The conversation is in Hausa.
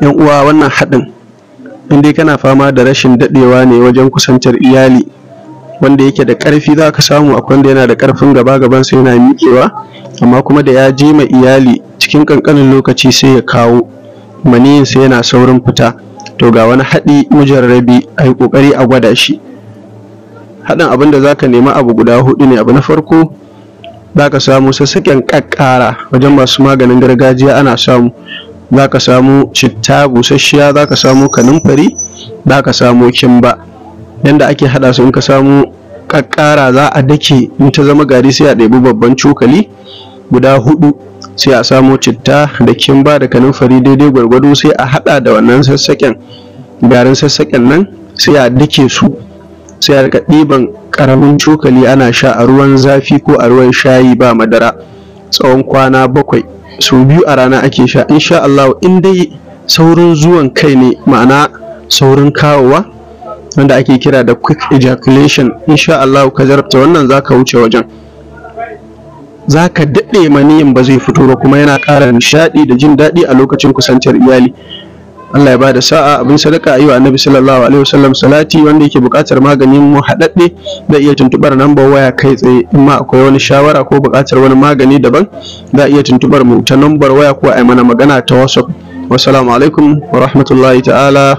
yan uwa, wannan haɗin in dai kana fama da rashin daɗewa ne wajen kusantar iyali, wanda yake da ƙarfi za ka samu akwai wanda yana da ƙarfin gaban sai yana miƙewa, amma kuma da ya je ma iyali cikin ƙanƙanin lokaci sai ya kawo maniyin sai yana saurin fita. To ga wani haɗi mujarrabi, a yi ƙoƙari a gwada shi. Haɗin abin da za ka nema abu guda huɗu ne. Abu na farko, za ka samu sassaƙen ƙaƙƙara, wajen masu maganin gargajiya ana samu. Za ka samu citta busasshiya, za ka samu kanumfari, za ka samu kimba. Yanda ake haɗa su, in ka samu ƙaƙƙara za a dake, in ta zama gari sai a ɗebi babban cokali guda huɗu, sai a samu citta da kimba da kanumfari daidai gwargwado, sai a haɗa da wannan sassaƙen garin sassaƙen nan, sai a dake su, sai a rika ɗiban ƙaramin cokali ana sha a ruwan zafi ko a ruwan shayi ba madara tsawon kwana 7. Sau 2 a rana ake sha. Insha Allah, in dai saurin zuwan kai ne, ma'ana saurin kawowa wanda ake kira da quick ejaculation, insha Allah ka jarabta wannan za ka wuce wajen. Za ka daɗe maniyin ba zai fito ba, kuma yana ƙara nishaɗi da jin daɗi a lokacin kusantar iyali. Allah ya ba da sa'a. Abin sadaka ayyuwa annabi sallallahu alaihi wasallam salati. Wanda yake buƙatar maganin mu haɗaɗɗe zai iya tuntuɓar nambar waya kai tsaye. In ma akwai wani shawara ko buƙatar wani magani daban, za a iya tuntuɓar mu ta nambar waya ko a yi mana magana ta WhatsApp. Wassalamu alaikum wa rahmatullahi ta'ala